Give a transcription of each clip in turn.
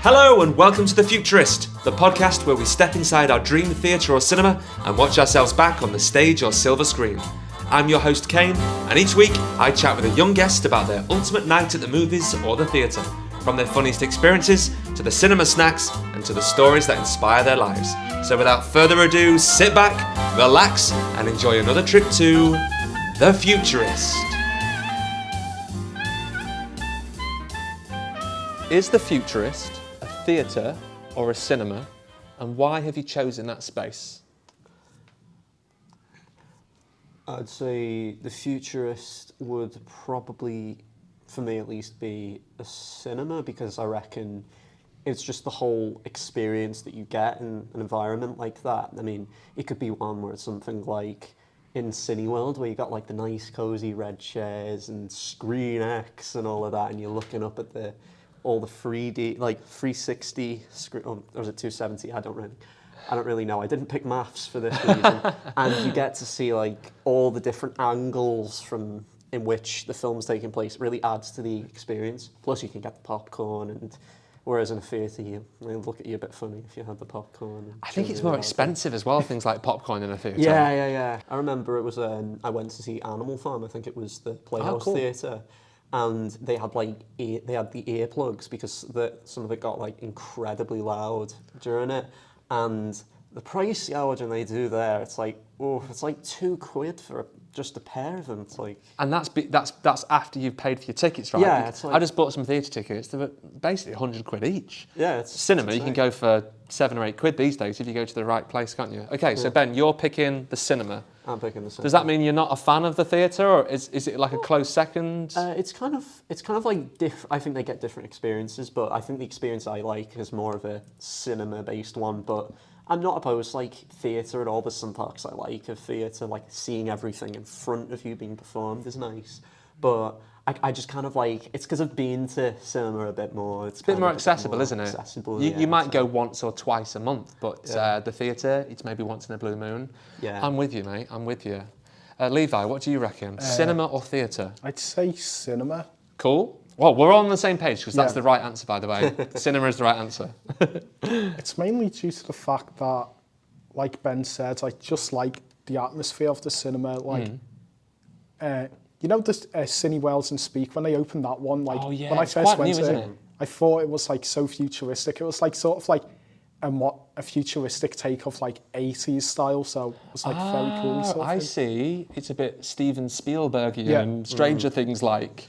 Hello and welcome to The Futurist, the podcast where we step inside our dream theatre or cinema and watch ourselves back on the stage or silver screen. I'm your host Kane, and each week I chat with a young guest about their ultimate night at the movies or the theatre, from their funniest experiences to the cinema snacks and to the stories that inspire their lives. So without further ado, sit back, relax and enjoy another trip to The Futurist. Is The Futurist a theatre or a cinema, and why have you chosen that space? I'd say The Futurist would probably, for me at least, be a cinema, because I reckon it's just the whole experience that you get in an environment like that. I mean, it could be one where it's something like in Cineworld, where you got like the nice cozy red chairs and Screen X and all of that, and you're looking up at all the 3D, like 360 screen, or was it 270? I don't really know. I didn't pick maths for this reason. And you get to see like all the different angles in which the film's taking place. It really adds to the experience. Plus you can get the popcorn, and whereas in a theatre, they look at you a bit funny if you had the popcorn. I think it's more expensive as well, things like popcorn in a theatre. Yeah. I remember it was, I went to see Animal Farm. I think it was the Playhouse Theatre. And they had the earplugs, because some of it got like incredibly loud during it. And the price when they do there, it's like £2 for just a pair of them. It's like, and that's after you've paid for your tickets, right? Yeah, it's like, I just bought some theatre tickets. They were basically £100 each. Yeah, it's cinema. You can go for £7 or £8 these days if you go to the right place, can't you? Okay, so Ben, you're picking the cinema. I'm picking the cinema. Does that mean you're not a fan of the theatre, or is it like a close second? It's kind of like I think they get different experiences, but I think the experience I like is more of a cinema-based one. But I'm not opposed to like theatre at all. There's some parts I like of theatre, like seeing everything in front of you being performed is nice. But I just kind of like, it's because I've been to cinema a bit more. It's a bit more accessible, isn't it? Accessible, you might go once or twice a month, but the theatre, it's maybe once in a blue moon. Yeah. I'm with you, mate. I'm with you. Levi, what do you reckon? Cinema or theatre? I'd say cinema. Cool. Well, we're all on the same page, because that's the right answer, by the way. Cinema is the right answer. It's mainly due to the fact that, like Ben said, I just like the atmosphere of the cinema. Like, you know, the Cineworld and Speak, when they opened that one, like, when I first went to it, I thought it was like so futuristic. It was like sort of like a futuristic take of like 80s style, so it was like very cool. Sort of I thing. see. It's a bit Steven Spielbergian, Stranger Things like.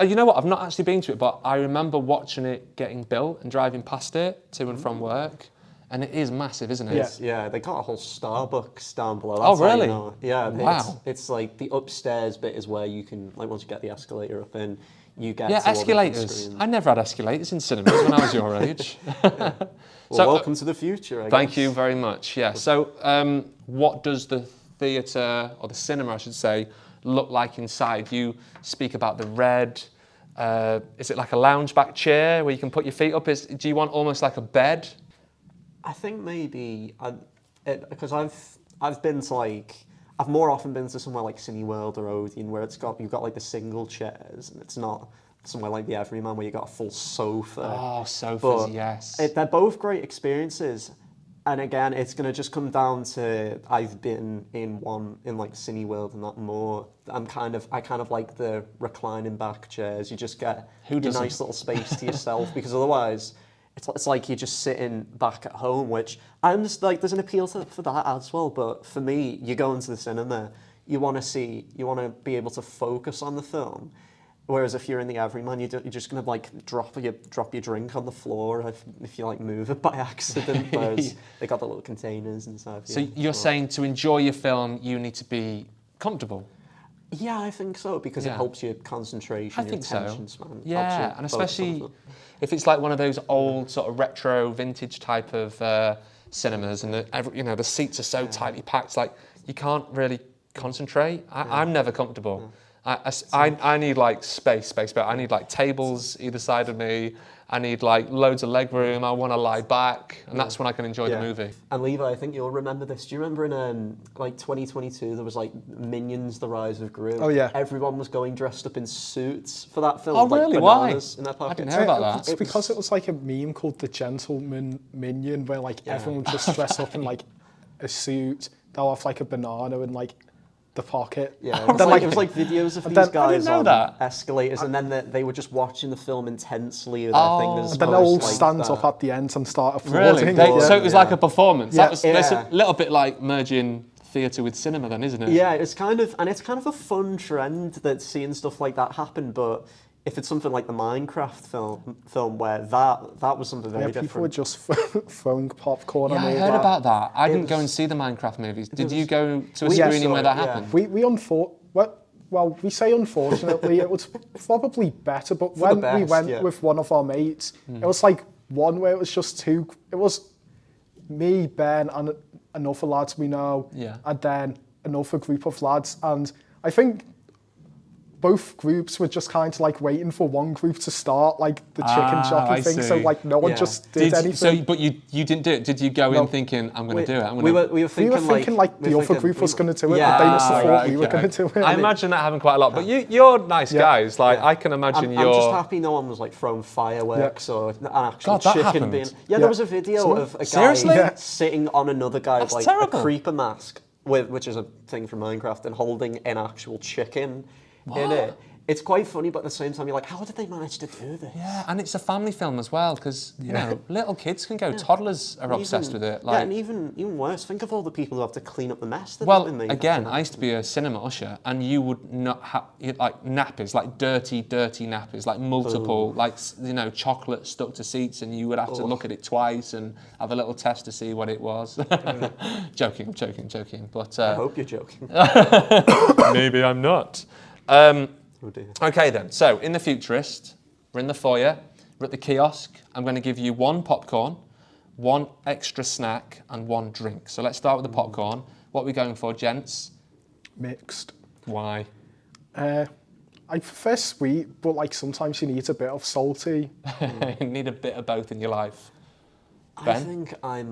You know what, I've not actually been to it, but I remember watching it getting built and driving past it to and from work. And it is massive, isn't it? Yeah, they got a whole Starbucks down below. Oh, That's really? How you know. Yeah. Wow. It's like the upstairs bit is where you can, like, once you get the escalator up in, you get to escalators. I never had escalators in cinemas when I was your age. Well, so, welcome to the future, I guess. Thank you very much. Yeah. So, what does the theatre, or the cinema, I should say, look like inside? You speak about the red. Is it like a lounge back chair where you can put your feet up? Do you want almost like a bed? I think maybe because I've been to I've more often been to somewhere like Cineworld or Odeon, where you've got like the single chairs, and it's not somewhere like the Everyman where you got a full sofa. Oh, sofas, but yes. They're both great experiences, and again, it's gonna just come down to I've been in like Cineworld and that more. I kind of like the reclining back chairs. You just get your nice little space to yourself, because otherwise. It's like you're just sitting back at home, which I'm just like, there's an appeal for that as well. But for me, you go into the cinema, you want to be able to focus on the film. Whereas if you're in the Everyman, you're just gonna like drop your drink on the floor if you like move it by accident. Whereas they got the little containers and stuff. So you're saying to enjoy your film, you need to be comfortable. Yeah, I think so, because it helps your concentration, your attention span. Yeah, and especially if it's like one of those old sort of retro vintage type of cinemas, and the seats are so tightly packed, like you can't really concentrate. I'm never comfortable. I need like space, but I need like tables either side of me. I need like loads of leg room. I want to lie back, and that's when I can enjoy the movie. And Levi, I think you'll remember this. Do you remember in like 2022 there was like Minions: The Rise of Gru? Oh yeah. Everyone was going dressed up in suits for that film. Oh with, like, really? Why? bananas in their I pockets. didn't know about that. It's because it was like a meme called the Gentleman Minion, where like everyone would just dress up in like a suit. They'll have like a banana in like the pocket. Yeah, Then, it was like videos of these then- I guys didn't know on that. escalators, and then they were just watching the film intensely with their fingers. And then closed they'll like stand that. up at the end and start Really? applauding. So it was like a performance. Yeah. That's a little bit like merging theatre with cinema, then, isn't it? Yeah, it's kind of a fun trend that's seeing stuff like that happen. But if it's something like the Minecraft film where that was something very People different. were just throwing popcorn Yeah, and I all heard that. about that. I didn't go was- and see the Minecraft movies. Did was- you go to a We screening saw where it, that yeah. happened? We say unfortunately, it was probably better, but For the when we best, went yeah. with one of our mates, it was like one where it was just two, it was me, Ben, and another lads we know, Yeah. and then another group of lads, and I think both groups were just kind of like waiting for one group to start, like the chicken I jockey thing, so see. like no one Yeah. just did anything. So, but you didn't do it. Did you go No. in thinking, I'm going to do it? We were we thinking, were thinking like we the were other thinking group was going to do it, Yeah. but they must have thought Right, we were okay. going to do it. I imagine that happened quite a lot. But you're nice guys. Like I can imagine I'm just happy no one was like throwing fireworks or an actual God, that chicken happened? being. Yeah, Yeah. there was a video of a guy Seriously? Yeah. sitting on another guy with That's like terrible. a creeper mask, which is a thing from Minecraft, and holding an actual chicken in it. It's quite funny, but at the same time, you're like, how did they manage to do this? Yeah, and it's a family film as well because you know little kids can go. Toddlers are obsessed with it. Like, yeah, and even worse, think of all the people who have to clean up the mess that well, they've been made. again, I used to be a cinema usher, and you would not have like nappies, like dirty nappies, like multiple, like chocolate stuck to seats, and you would have to look at it twice and have a little test to see what it was. Joking, but I hope you're joking. maybe I'm not. Oh dear. Okay then, so in the Futurist, we're in the foyer, we're at the kiosk. I'm going to give you one popcorn, one extra snack, and one drink. So let's start with the popcorn. What are we going for, gents? Mixed. Why? I prefer sweet, but like sometimes you need a bit of salty. You need a bit of both in your life. I Ben? think I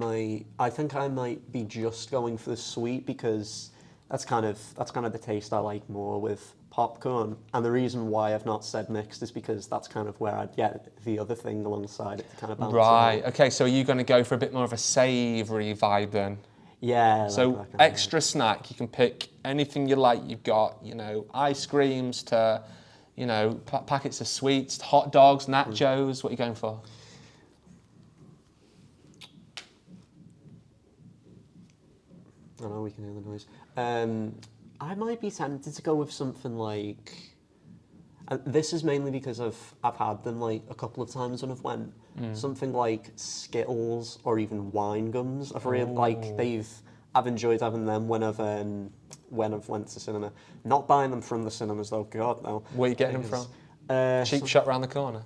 might be just going for the sweet because that's kind of the taste I like more with popcorn. And the reason why I've not said mixed is because that's kind of where I'd get the other thing alongside it to kind of balance it Right, out. okay, so are you going to go for a bit more of a savoury vibe then? Yeah. So like that kind of- extra snack, you can pick anything you like. You've got, ice creams to, packets of sweets, hot dogs, nachos. What are you going for? I know we can hear the noise. I might be tempted to go with something like. And this is mainly because I've had them like a couple of times when I've went. Something like Skittles or even wine gums. I've enjoyed having them when I've went to cinema. Not buying them from the cinemas though. God no. Where are you getting them from? Cheap Some- shop round the corner.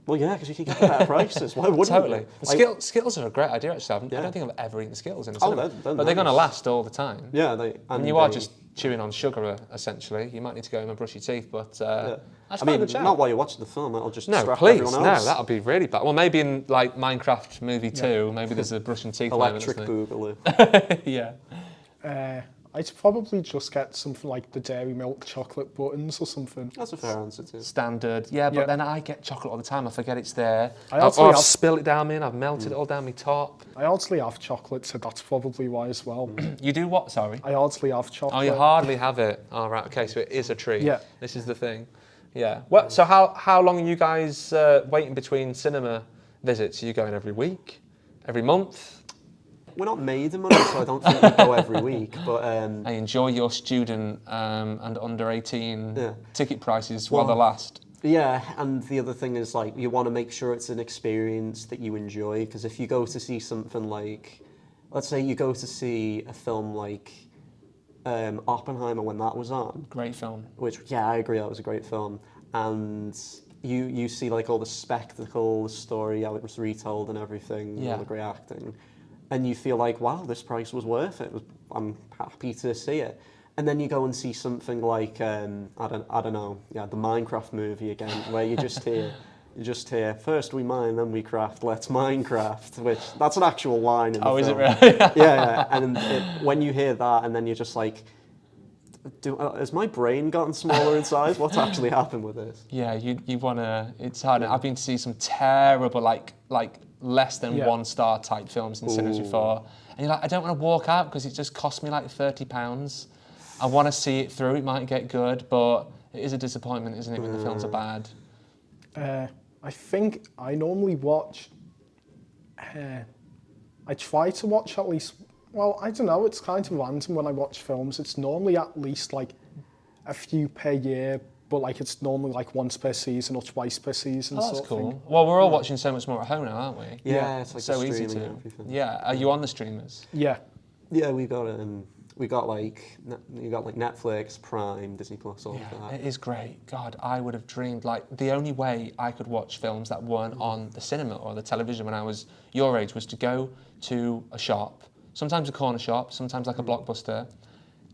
Well, yeah, because you can get better prices. Why wouldn't Totally. you? Like, Skittles are a great idea, actually. I Yeah. don't think I've ever eaten Skittles in a Oh, cinema. they're But they're going to nice. last all the time. yeah, And you are just chewing on sugar, essentially. You might need to go home and brush your teeth, but that's I quite a mean, good shout. not while you're watching the film. It'll just No, distract please, everyone no, else. that'll be really bad. Well, maybe in like Minecraft movie 2, maybe there's a brushing teeth moment, Electric isn't boogaloo. there? Yeah. I'd probably just get something like the Dairy Milk chocolate buttons or something. That's a fair answer too. Standard. Yeah, but Yeah. then I get chocolate all the time. I forget it's there. I also I've have- spilled it down me and I've melted it all down my top. I hardly have chocolate, so that's probably why as well. You do what, sorry? I hardly have chocolate. Oh, you hardly have it. All right, okay, so it is a treat. Yeah. This is the thing. Yeah. Well, so how long are you guys waiting between cinema visits? Are you going every week? Every month? We're not made of money, so I don't think we go every week. But I enjoy your student and under 18 Yeah. ticket prices while Well- they last. yeah, and the other thing is like you want to make sure it's an experience that you enjoy. Because if you go to see something like, let's say you go to see a film like Oppenheimer when that was on, Great film. which yeah, I agree that was a great film, and you see like all the spectacle, the story, how it was retold and everything, Yeah. all the great acting, and you feel like wow, this price was worth it. I'm happy to see it. And then you go and see something like I don't know, yeah, the Minecraft movie again, where you just hear you just hear, first we mine, then we craft, let's Minecraft, which, that's an actual line in the film. is it really? Yeah, and when you hear that, and then you're just like, has my brain gotten smaller in size? What's actually happened with this? Yeah, you want to, it's hard. I've been to see some terrible, like less than 1 star type films in cinemas before. And you're like, I don't want to walk out because it just cost me like £30. I want to see it through, it might get good, but it is a disappointment, isn't it, when the films are bad? I think I normally watch, I try to watch at least, well, I don't know, it's kind of random when I watch films. It's normally at least like a few per year, but like it's normally like once per season or twice per season. Oh, that's cool. Well, we're all watching so much more at home now, aren't we? Yeah, it's like so easy to. Yeah, are you on the streamers? Yeah. Yeah, we got like Netflix, Prime, Disney Plus, all of that. It is great. God, I would have dreamed, like, the only way I could watch films that weren't on the cinema or the television when I was your age was to go to a shop, sometimes a corner shop, sometimes like a Blockbuster,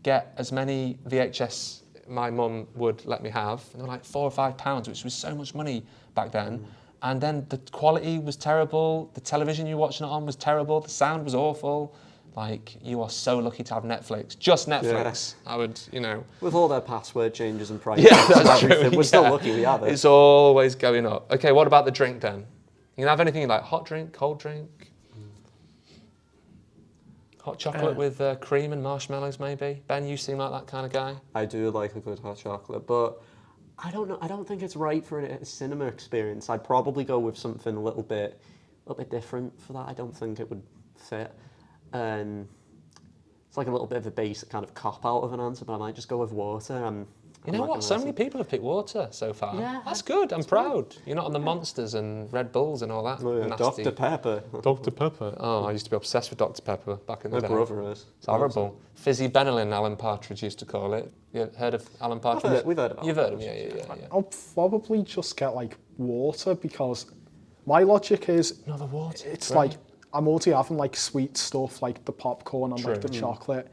get as many VHS my mum would let me have, and they were like £4 or £5, which was so much money back then. And then the quality was terrible, the television you were watching it on was terrible, the sound was awful. Like, you are so lucky to have Netflix. Just Netflix. I would, With all their password changes and prices that's and everything, true. we're still lucky we have it. It's always going up. Okay, what about the drink then? You can have anything like hot drink, cold drink? Hot chocolate with cream and marshmallows, maybe? Ben, you seem like that kind of guy. I do like a good hot chocolate, but I don't know. I don't think it's right for a cinema experience. I'd probably go with something a little bit different for that. I don't think it would fit. It's like a little bit of a basic kind of cop out of an answer, but I might just go with water. You know what? So many people have picked water so far. Yeah, that's good. I'm proud. You're not on the Monsters and Red Bulls and all that. Oh, yeah, nasty. Dr. Pepper. Dr. Pepper. Oh, I used to be obsessed with Dr. Pepper back in the day. My brother is. It's horrible. Fizzy Benylin, Alan Partridge used to call it. You heard of Alan Partridge? We've heard about it. You've heard of him, yeah. I'll probably just get like water because my logic is No, the water. it's like I'm already having like sweet stuff like the popcorn and like the chocolate.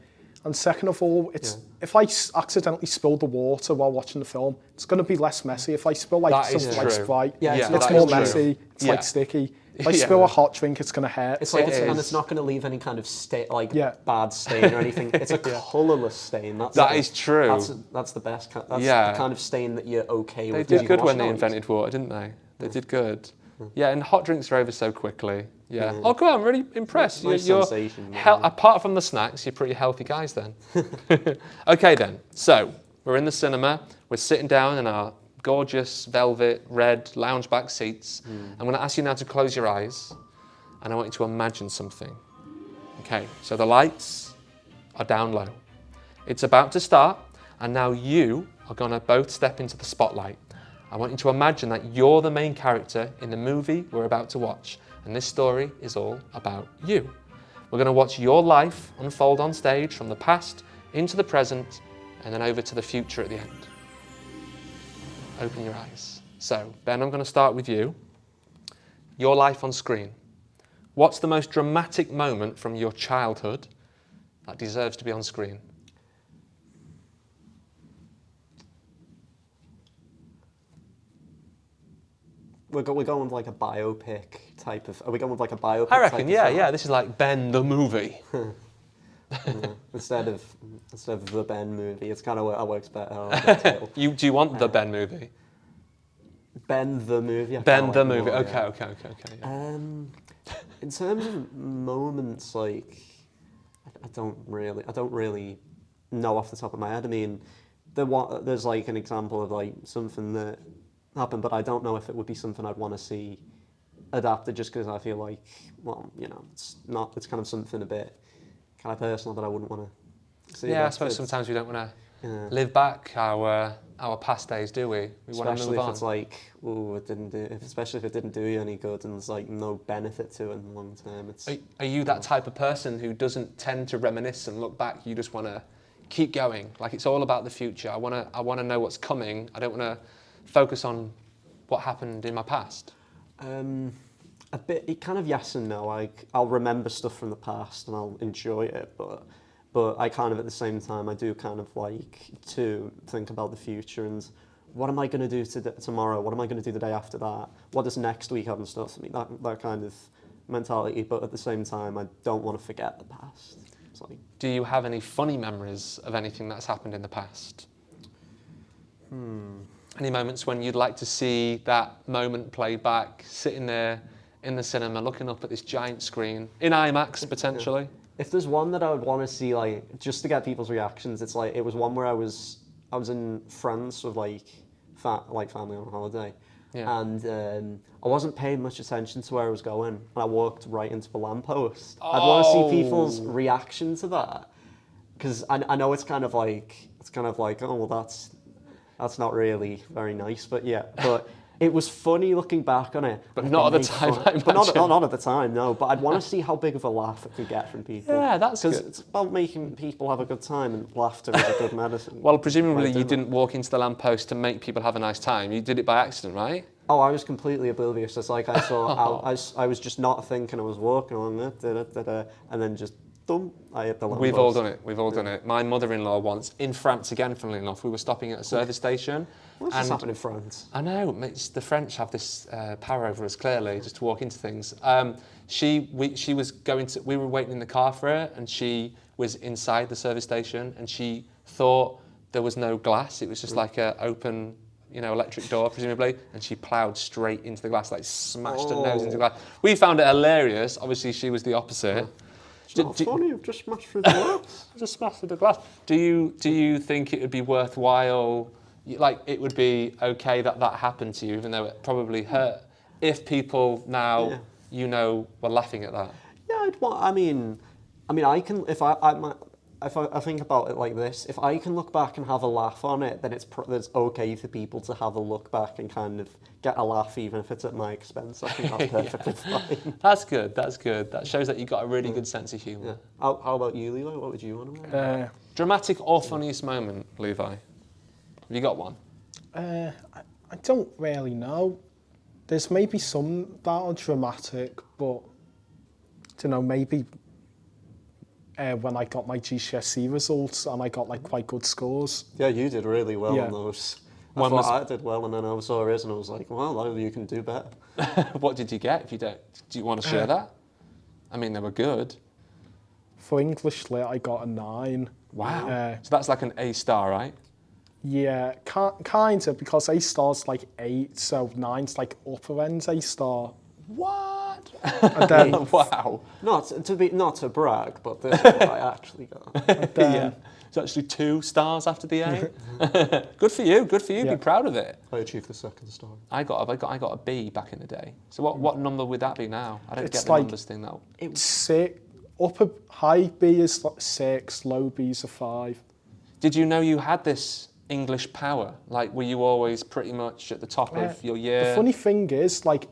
And second of all, it's if I accidentally spill the water while watching the film, it's going to be less messy. If I spill like something like Sprite, it's more messy. It's like sticky. If I spill a hot drink, it's going to hurt. It's like and it's not going to leave any kind of bad stain or anything. It's a colourless stain. That is true. That's the best. That's the kind of stain that you're okay with. They did good when they invented water, didn't they? They did good. Yeah, and hot drinks are over so quickly. Yeah. Oh, God, I'm really impressed. Nice sensation. Apart from the snacks, you're pretty healthy guys then. Okay then, so we're in the cinema. We're sitting down in our gorgeous velvet red lounge back seats. I'm going to ask you now to close your eyes, and I want you to imagine something. Okay, so the lights are down low. It's about to start, and now you are going to both step into the spotlight. I want you to imagine that you're the main character in the movie we're about to watch, and this story is all about you. We're going to watch your life unfold on stage from the past into the present and then over to the future at the end. Open your eyes. So, Ben, I'm going to start with you. Your life on screen. What's the most dramatic moment from your childhood that deserves to be on screen? We're going with like a biopic type of. Are we going with like a biopic? I reckon, type yeah. This is like Ben the movie. Instead of the Ben movie, it's kind of that works better. I like that title. Do you want the Ben movie? Ben the movie. Ben the movie. Okay. In terms of moments, like I don't really know off the top of my head. I mean, there's like an example of like something that happened, but I don't know if it would be something I'd want to see adapted, just because I feel like, well, it's kind of something a bit kind of personal that I wouldn't want to see. Yeah, I suppose sometimes we don't want to live back our past days, do we? We want to move on. Especially if it's like, especially if it didn't do you any good and there's like no benefit to it in the long term. Are you that type of person who doesn't tend to reminisce and look back? You just want to keep going, like it's all about the future. I want to know what's coming. I don't want to focus on what happened in my past. A bit, kind of yes and no. Like I'll remember stuff from the past and I'll enjoy it, but I kind of at the same time I do kind of like to think about the future and what am I going to do tomorrow? What am I going to do the day after that? What does next week have in store for me? That kind of mentality, but at the same time, I don't want to forget the past. It's like, Do you have any funny memories of anything that's happened in the past? Any moments when you'd like to see that moment played back, sitting there in the cinema, looking up at this giant screen, in IMAX potentially? if there's one that I would want to see, like, just to get people's reactions, it's like, it was one where I was in France with like family on holiday. Yeah. And I wasn't paying much attention to where I was going, and I walked right into the lamppost. I'd want to see people's reaction to that, because I know it's kind of like, oh well, that's not really very nice, but yeah, but it was funny looking back on it. But not at the time, I But not imagine. at the time, no. But I'd want to see how big of a laugh it could get from people. Yeah, that's good. Because it's about making people have a good time, and laughter is a good medicine. Well, presumably Like, you didn't walk into the lamppost to make people have a nice time. You did it by accident, right? Oh, I was completely oblivious. It's like I saw, I was just not thinking. I was walking along there, and then just, boom, I hit the lamppost. We've all done it. We've all done it. My mother-in-law once, in France again, funnily enough, we were stopping at a service station. What's this happening in France? I know, the French have this power over us, clearly, just to walk into things. She was going to, we were waiting in the car for her, and she was inside the service station, and she thought there was no glass. It was just like an open, electric door, presumably, and she ploughed straight into the glass, like smashed her nose into the glass. We found it hilarious. Obviously, she was the opposite. It's not funny, I've just smashed through the glass. Just smashed through the glass. Do you think it would be worthwhile? Like, it would be okay that happened to you, even though it probably hurt, if people now, were laughing at that? Yeah, I mean, I can, if I think about it like this, if I can look back and have a laugh on it, then it's okay for people to have a look back and kind of get a laugh, even if it's at my expense. I think that's perfectly fine. That's good. That shows that you've got a really good sense of humour. Yeah. How about you, Levi? What would you want to know? Dramatic or funniest moment, Levi? Have you got one? I don't really know. There's maybe some that are dramatic, but I don't know, maybe when I got my GCSE results and I got like quite good scores. Yeah, you did really well on those. I did well, and then I saw his, and I was like, well, you can do better. What did you get? If you don't, do you want to share that? I mean, they were good. For English Lit, I got a 9. Wow. So that's like an A star, right? Yeah, kind of, because A star's like 8, so 9's like upper end A star. What? And then, Wow. Not to brag, but this is what I actually got. Yeah. It's actually 2 stars after the A. Good for you. Yeah. Be proud of it. I achieved the 2nd star. I got a B back in the day. So what number would that be now? I don't It's get the like- numbers thing though. it's 6, high B is like 6, low B's are 5. Did you know you had this English power? Like, were you always pretty much at the top of your year? The funny thing is, like,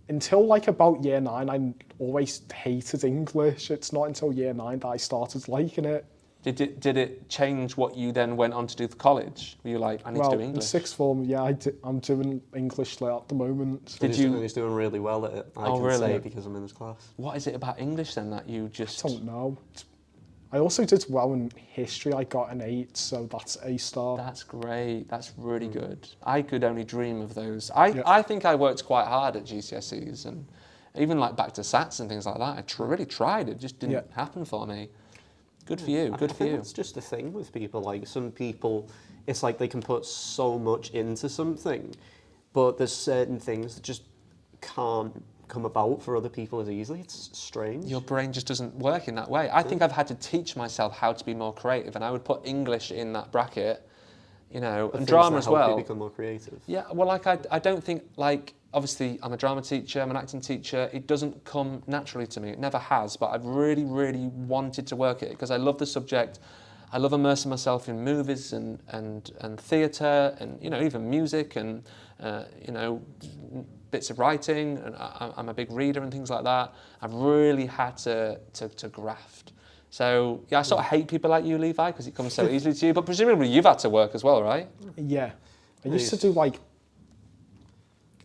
until like about year 9, I always hated English. It's not until year 9 that I started liking it. Did it change what you then went on to do for college? Were you like, I need to do In English? sixth form, yeah, I'm doing English Lit at the moment. He's doing really well at it, I can say, because I'm in his class. What is it about English then that you just... I don't know. I also did well in history. I got an 8, so that's A star. That's great. That's really good. I could only dream of those. I think I worked quite hard at GCSEs, and even like back to SATs and things like that. I really tried. It just didn't happen for me. Good for you. Good for you. It's just a thing with people. Like, some people, it's like they can put so much into something, but there's certain things that just can't come about for other people as easily. It's strange. Your brain just doesn't work in that way. I think I've had to teach myself how to be more creative, and I would put English in that bracket, and drama as well. Help you become more creative. Yeah, well, like I don't think, like, obviously I'm a drama teacher, I'm an acting teacher. It doesn't come naturally to me. It never has, but I've really, really wanted to work at it because I love the subject. I love immersing myself in movies and theatre and, even music and, bits of writing, and I'm a big reader and things like that. I've really had to graft. So, yeah, I sort of hate people like you, Levi, because it comes so easily to you, but presumably you've had to work as well, right? Yeah. I used to do like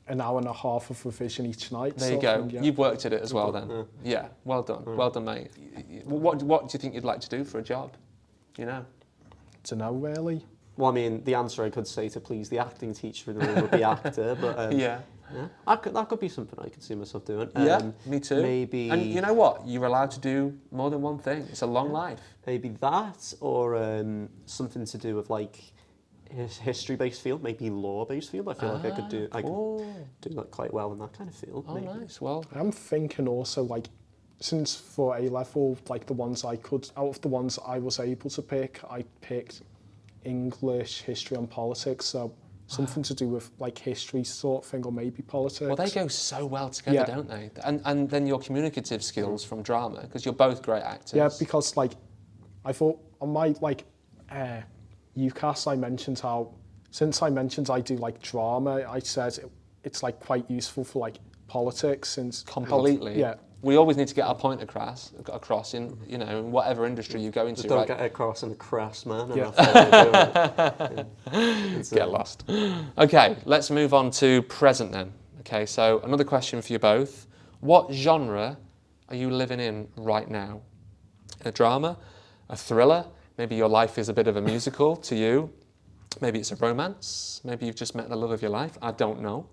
an hour and a half of revision each night. There you go. You've worked at it as well then. Yeah, well done. Well done, mate. What do you think you'd like to do for a job? Don't know, really. Well, I mean, the answer I could say to please the acting teacher in the room would be actor, but Yeah. that could be something I could see myself doing. Yeah, me too. Maybe. And you know what? You're allowed to do more than one thing. It's a long life. Maybe that, or something to do with like history-based field, maybe law-based field. I feel like I could do that quite well in that kind of field. Oh, maybe. nice. Well, I'm thinking also like, since for A level, like the ones I could, out of the ones I was able to pick, I picked English, history and politics. So something to do with like history sort of thing, or maybe politics. well, they go so well together, don't they? And then your communicative skills from drama, because you're both great actors. Yeah, because like, I thought on my like UCAS, I mentioned how, since I mentioned I do like drama, I said it's like quite useful for like politics, since Completely. Yeah. We always need to get our point across in, you know, in whatever industry you go into. Just don't right? get across in a crass, man. Yeah. Get lost. Okay, let's move on to present then. Okay, so another question for you both. What genre are you living in right now? A drama, a thriller, maybe your life is a bit of a musical to you, maybe it's a romance, maybe you've just met the love of your life, I don't know.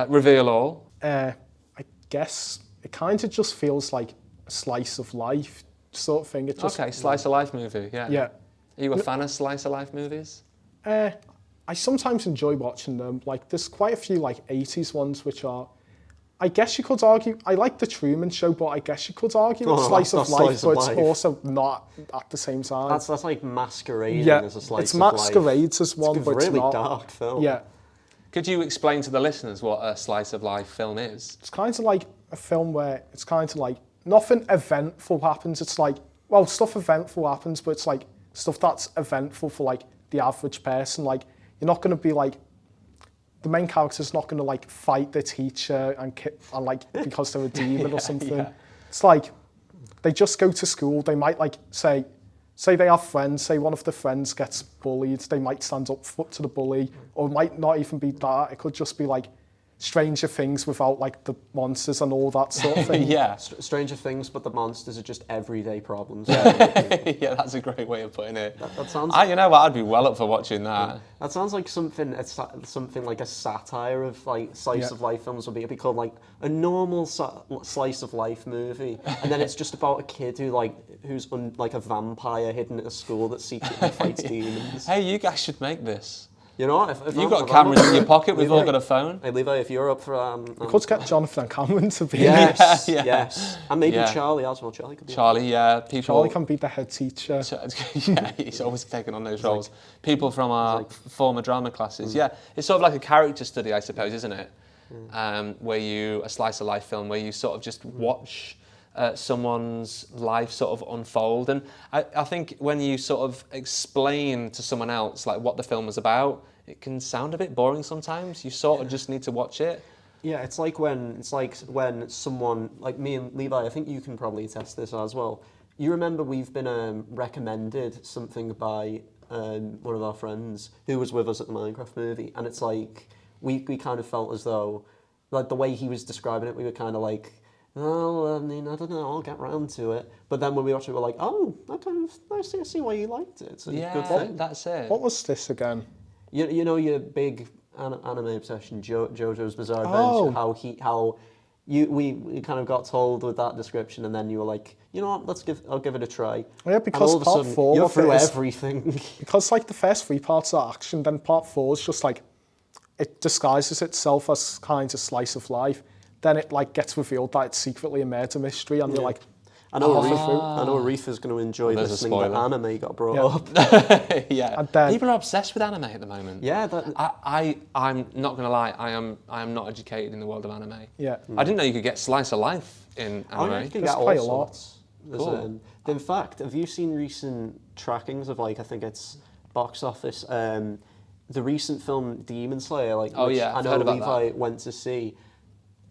Reveal all. I guess it kind of just feels like a slice of life sort of thing. It just, Okay, slice of life movie, yeah. Yeah. Are you a fan of slice of life movies? I sometimes enjoy watching them. Like, there's quite a few like 80s ones which are, I guess you could argue, I like The Truman Show, but I guess you could argue it's slice of life, but it's also not at the same time. That's like masquerading Yeah, as a slice it's of life. masquerades as one, It's a but it's really not. dark film. Yeah, Could you explain to the listeners what a slice of life film is? it's kind of like a film where it's kind of like nothing eventful happens. It's like, well, stuff eventful happens, but it's like stuff that's eventful for like the average person. Like, you're not going to be like, the main character's not going to like fight their teacher and like because they're a demon or something. Yeah. It's like they just go to school. They might like say they have friends. Say one of the friends gets bullied. They might stand up to the bully, or it might not even be that. It could just be like Stranger Things without like the monsters and all that sort of thing. Yeah. Stranger Things, but the monsters are just everyday problems. Yeah, that's a great way of putting it. That sounds. You know what? I'd be well up for watching that. That sounds like something like a satire of like slice of life films would be. It'd be called like a normal slice of life movie, and then it's just about a kid who's like a vampire hidden at a school that secretly fights demons. Hey, you guys should make this. You know, if You've got cameras in your pocket. We've all got a phone. Hey, Levi, if you're up for We could get Jonathan Cameron to be. yes, Yeah. yes, and maybe Yeah. Charlie as well. Charlie could be. Charlie, yeah, people. Charlie can be the head teacher. Yeah, he's always taking on those roles. People from our former drama classes. Yeah, it's sort of like a character study, I suppose, isn't it? A slice of life film where you sort of just watch someone's life sort of unfold. And I think when you sort of explain to someone else like what the film is about, it can sound a bit boring sometimes. You sort of just need to watch it. Yeah, it's like when someone like me and Levi, I think you can probably attest this as well. You remember we've been recommended something by one of our friends who was with us at the Minecraft movie, and it's like we kind of felt as though like the way he was describing it, we were kind of like, oh, I mean, I don't know, I'll get round to it. But then when we watched it, we were like, oh, I see why you liked it. It's a good thing. That's it. What was this again? You know your big anime obsession, JoJo's Bizarre Oh. Adventure. We kind of got told with that description, and then you were like, you know what, I'll give it a try. Yeah, because and all of a part sudden, 4 you're of through it is- everything. Because like the first 3 parts are action, then part 4 is just like, it disguises itself as kind of slice of life. Then it like gets revealed that it's secretly a murder mystery, and you're like, I know Aretha's going to enjoy There's a listening that spoiler. anime got brought up. Yeah. And then- People are obsessed with anime at the moment. Yeah, I'm not going to lie. I am not educated in the world of anime. yeah. I didn't know you could get slice of life in I anime. you can There's get all quite a lot. sorts. Cool. In fact, have you seen recent trackings of like I think it's box office? The recent film Demon Slayer, like Oh, which yeah, I I've know heard about Levi went to see.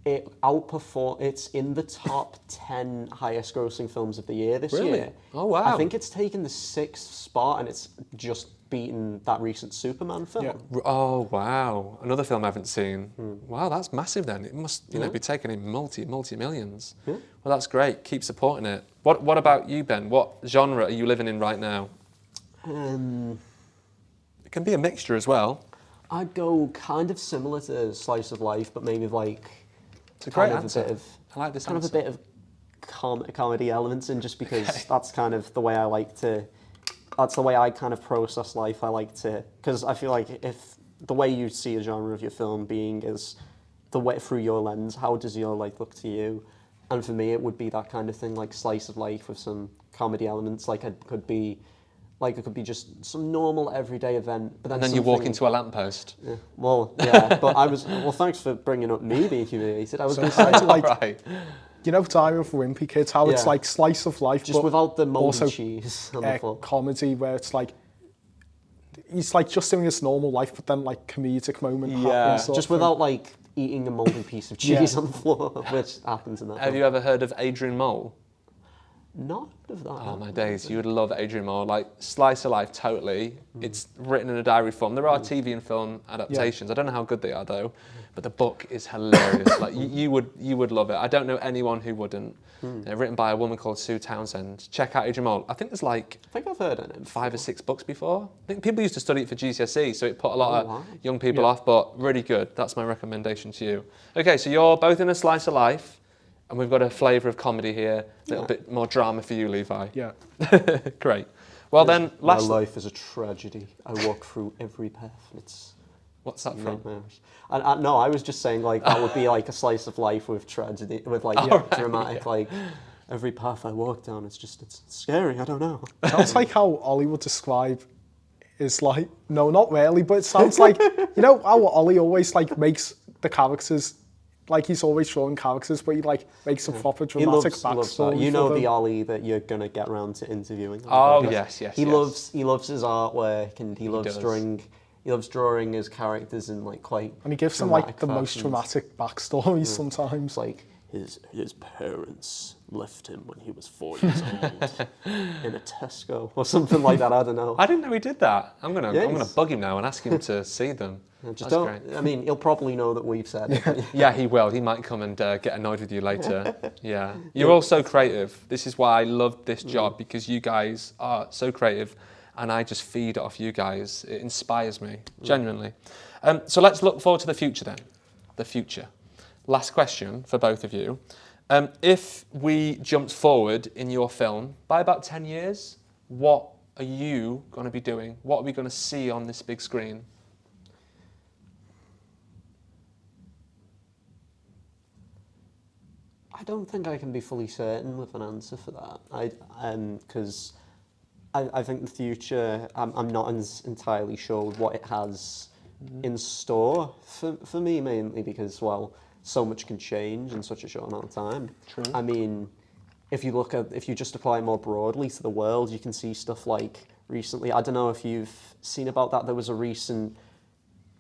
It outperformed. It's in the top 10 highest grossing films of the year this Really? year. Oh, wow. I think it's taken the 6th spot, and it's just beaten that recent Superman film. Yeah. Oh wow! Another film I haven't seen. Wow, that's massive. Then it must be taking in multi millions. Well, that's great. Keep supporting it. What about you, Ben? What genre are you living in right now? It can be a mixture as well. I'd go kind of similar to Slice of Life, but maybe like It's a great kind of answer. a bit of I like this kind answer. of a bit of comedy elements in, just because that's kind of the way I like to. That's the way I kind of process life. I like to, because I feel like if the way you see a genre of your film being is the way through your lens, how does your life look to you? And for me, it would be that kind of thing, like Slice of Life with some comedy elements. Like it could be just some normal everyday event, but then And then you walk something- into a lamppost. Yeah, well, yeah, but thanks for bringing up me being humiliated. I was going to say, like, Right. you know, Diamond for Wimpy Kids, how it's Yeah. like slice of life, just but without the moldy also cheese on the floor. comedy where it's like he's like just doing his normal life, but then like comedic moment happens. sort Just of thing. without like eating a moldy piece of cheese Yeah. on the floor, which happens in that. Have film. you ever heard of Adrian Mole? Not of that. Oh my days, you would love Adrian Mole. Like Slice of Life, totally. It's written in a diary form. There are TV and film adaptations. I don't know how good they are though, but the book is hilarious. Like you would love it. I don't know anyone who wouldn't. Written by a woman called Sue Townsend. Check out Adrian Mole. I think there's like I think I've heard of it. 5 or 6 books before. I think people used to study it for GCSE, so it put a lot wow. of young people off, but really good. That's my recommendation to you. Okay, so you're both in a Slice of Life, and we've got a flavour of comedy here, a little bit more drama for you, Levi. Yeah. Great. Well then, My last... life is a tragedy. I walk through every path. It's What's that from? nightmares. No, I was just saying like that would be like a slice of life with tragedy, with like dramatic like. Every path I walk down, it's scary. I don't know. Sounds like how Ollie would describe his life. No, not really, but it sounds like, you know how Ollie always like makes the characters, like he's always drawing characters, but he like makes a proper He dramatic loves that. backstory. You for know them. the Ollie that you're gonna get round to interviewing. Oh, yes. He loves his artwork, and he loves does. drawing. He loves drawing his characters in like quite. And he gives them like the dramatic most fashions. dramatic backstories sometimes. It's like his parents left him when he was 4 years old in a Tesco or something like that. I don't know. I didn't know he did that. I'm gonna Yes. bug him now and ask him to see them. Just That's don't. great. I mean, he'll probably know that we've said it. Yeah, he will. He might come and get annoyed with you later. Yeah. You're all so creative. This is why I love this job, because you guys are so creative and I just feed off you guys. It inspires me, genuinely. So let's look forward to the future then. The future. Last question for both of you. If we jumped forward in your film by about 10 years, what are you going to be doing? What are we going to see on this big screen? I don't think I can be fully certain with an answer for that. Because I think the future, I'm not entirely sure what it has in store for me, mainly because, well, so much can change in such a short amount of time. True. I mean, if you just apply it more broadly to the world, you can see stuff like recently, I don't know if you've seen about that, there was a recent,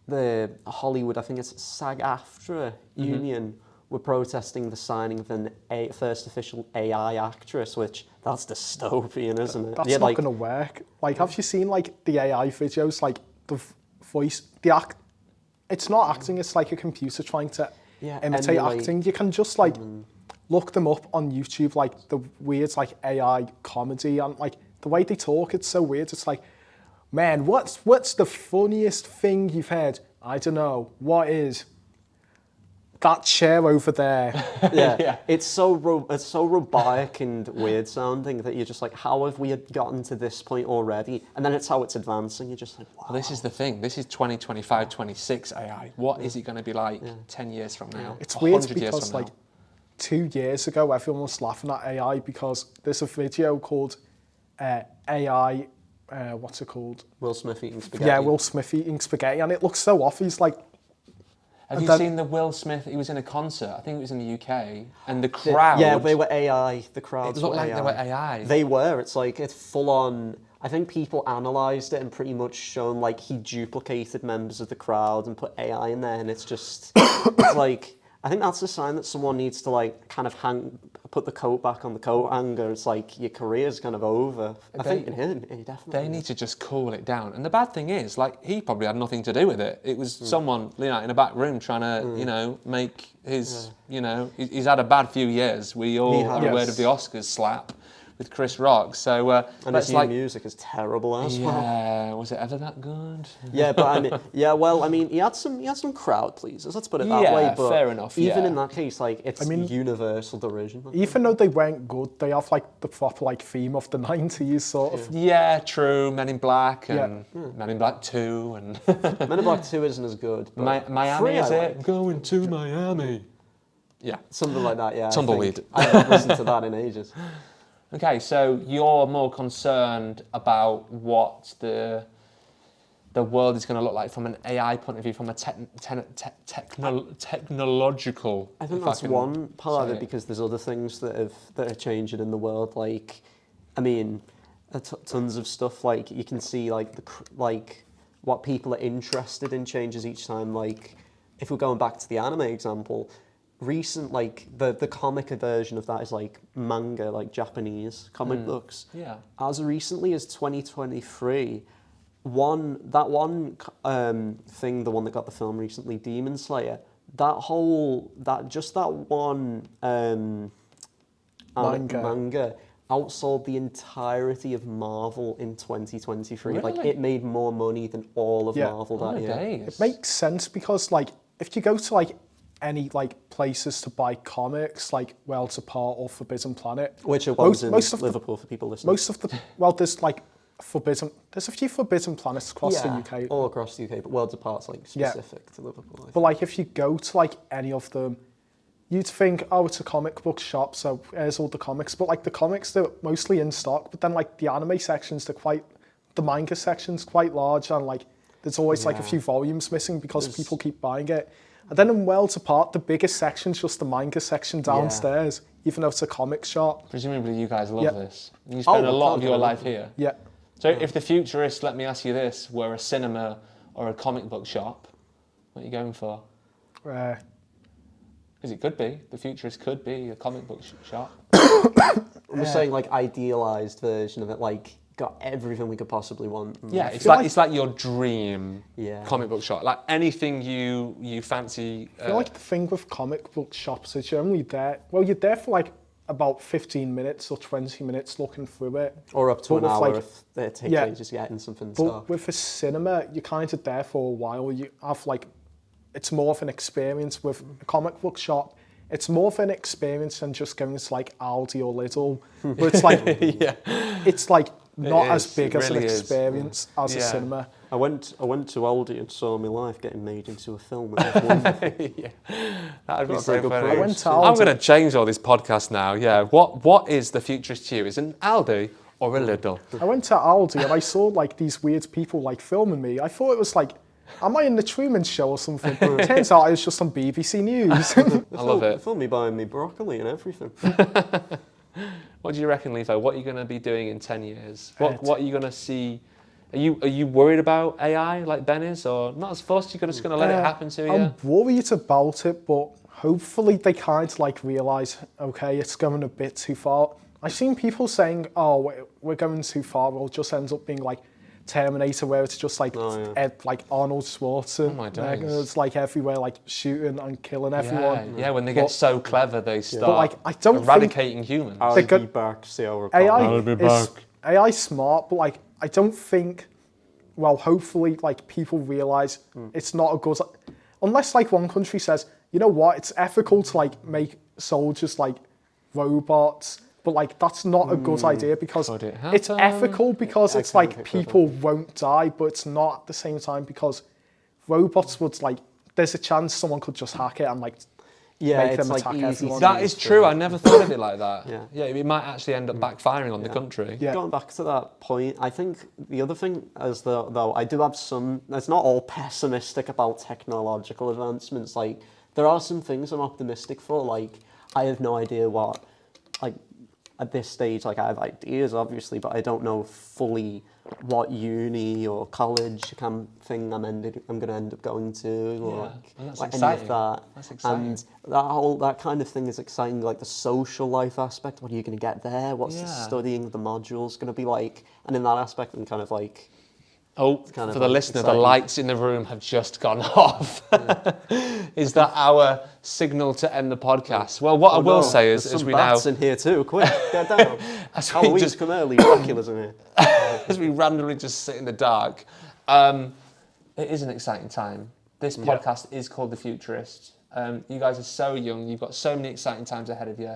the Hollywood, I think it's SAG-AFTRA union, were protesting the signing of an first official AI actress, which that's dystopian, isn't it? That's Yeah, not like, going to work. Like, have you seen like the AI videos, like the voice, it's not acting, it's like a computer trying to imitate emulate. acting. You can just like look them up on YouTube, like the weird like AI comedy, and like the way they talk, it's so weird. It's like, man, what's the funniest thing you've heard? I don't know. What is that chair over there? yeah. It's so robotic and weird sounding that you're just like, how have we gotten to this point already? And then it's how it's advancing. You're just like, wow. Well, this is the thing. This is 2025, 26 AI. What is it going to be like 10 years from now? It's 100 weird years because from like now? 2 years ago, everyone was laughing at AI because there's a video called AI, what's it called? Will Smith eating spaghetti. Yeah, Will Smith eating spaghetti, and it looks so off. He's like, Have and you then- seen the Will Smith? He was in a concert. I think it was in the UK, and the crowd. Yeah, they were AI. The It crowds looked were like AI. they were AI. They were. It's like, it's full on. I think people analysed it and pretty much shown like he duplicated members of the crowd and put AI in there, and it's just it's like, I think that's a sign that someone needs to like kind of put the coat back on the coat hanger. It's like your career's kind of over. I think in him, he definitely. They need to just cool it down. And the bad thing is, like, he probably had nothing to do with it. It was someone, you know, in a back room trying to, you know, make his, you know, he's had a bad few years. We all He are has. aware of the Oscars slap with Chris Rock. So And his new music is terrible as well. Yeah, was it ever that good? Yeah, but I mean, he had some crowd pleasers. Let's put it that way. But fair enough. Even in that case, like it's universal derision. Even though they weren't good, they have like the proper like theme of the 90s sort of. Yeah, true. Men in Black and Men in Black 2 and Men in Black 2 isn't as good. But Miami, is it? Going to Miami. Yeah. Something like that, yeah. Tumbleweed. I haven't listened to that in ages. Okay, so you're more concerned about what the world is going to look like from an AI point of view, from a technological. I think that's one part of it, because there's other things that are changing in the world. Like, I mean, tons of stuff. Like you can see, like what people are interested in changes each time. Like, if we're going back to the anime example. Like the comic version of that is like manga, like Japanese comic books. Yeah. As recently as 2023, the one that got the film recently, Demon Slayer, that one manga outsold the entirety of Marvel in 2023. Really? Like it made more money than all of Marvel that year. It makes sense because like if you go to like any like places to buy comics, like Worlds Apart or Forbidden Planet, which it was in Liverpool for people listening. There's a few Forbidden Planets across the UK, all across the UK, but Worlds Apart's like specific to Liverpool. But like if you go to like any of them, you'd think, oh, it's a comic book shop, so here's all the comics. But like the comics, they're mostly in stock. But then like the anime sections, the manga section's quite large, and like there's always like a few volumes missing because people keep buying it. And then in Worlds Apart, the biggest section's just the manga section downstairs, even though it's a comic shop. Presumably you guys love this. You spend a lot of your life here. Yeah. So if the Futurist, let me ask you this, were a cinema or a comic book shop, what are you going for? Because it could be. The Futurist could be a comic book shop. I'm just saying, like, idealised version of it, like, got everything we could possibly want. Yeah, it's like your dream comic book shop. Like anything you fancy. I feel like the thing with comic book shops is you're only there. Well, you're there for like about 15 minutes or 20 minutes looking through it, or up to an hour if it takes ages getting something. But with a cinema, you're kind of there for a while. You have like, it's more of an experience. With a comic book shop, it's more of an experience than just going to like Aldi or Lidl. But it's like, it's like. Not as big as an experience as a cinema. I went to Aldi and saw my life getting made into a film. It was wonderful. That'd be so funny. I'm going to change all this podcast now. Yeah. What is the Futurist to you? Is it an Aldi or a Lidl? I went to Aldi and I saw like these weird people like filming me. I thought it was like, am I in the Truman Show or something? Turns out it was just on BBC News. I love it. They filmed me buying me broccoli and everything. What do you reckon, Levi? What are you going to be doing in 10 years? What are you going to see? Are you worried about AI like Ben is, or not as fussed? You're just going to let it happen to you? I'm worried about it, but hopefully they kind of like realise, okay, it's going a bit too far. I've seen people saying, oh, we're going too far. It'll just end up being like Terminator, where it's just like like Arnold Schwarzenegger. Oh my days. It's like everywhere, like shooting and killing everyone. Yeah, when they get so clever, they start like, I don't eradicating humans. I'll be back. See how we're I'll be back. AI's smart, but like I don't think. Well, hopefully, like people realise it's not a good. Unless like one country says, you know what, it's ethical to like make soldiers like robots. But like that's not a good idea, because it's ethical because it's like people won't die, but it's not at the same time, because robots would like, there's a chance someone could just hack it and like make them attack everyone. That is true. I never thought of it like that. Yeah, it might actually end up backfiring on the country. Yeah. Going back to that point, I think the other thing is though I do have some. It's not all pessimistic about technological advancements. Like there are some things I'm optimistic for. Like I have no idea what like. At this stage, like I have ideas, obviously, but I don't know fully what uni or college thing I'm going to end up going to, or like any of that. That's exciting. And that kind of thing is exciting. Like the social life aspect. What are you going to get there? What's the studying the modules going to be like? And in that aspect, I'm kind of like Oh, kind of for the listener, the exciting. lights in the room have just gone off. Is that our signal to end the podcast? Well, what I will say is, there's as some we now, bats in here too. Quick, get down. as we Halloween's just come early. Dracula's in here. as we randomly just sit in the dark, it is an exciting time. This podcast is called The Futurist. You guys are so young. You've got so many exciting times ahead of you.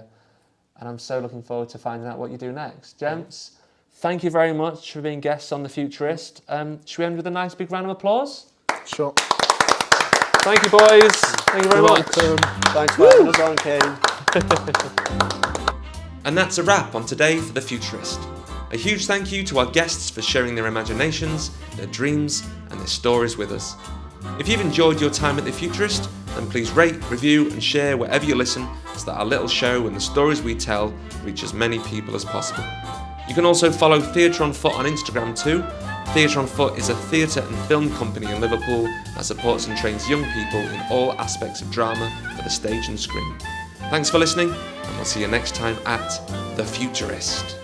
And I'm so looking forward to finding out what you do next. Gents, thank you very much for being guests on The Futurist. Should we end with a nice big round of applause? Sure. Thank you, boys. Thank you very much. Thanks for having us on, Kane. And that's a wrap on today for The Futurist. A huge thank you to our guests for sharing their imaginations, their dreams, and their stories with us. If you've enjoyed your time at The Futurist, then please rate, review, and share wherever you listen so that our little show and the stories we tell reach as many people as possible. You can also follow Theatre on Foot on Instagram too. Theatre on Foot is a theatre and film company in Liverpool that supports and trains young people in all aspects of drama for the stage and screen. Thanks for listening, and we'll see you next time at The Futurist.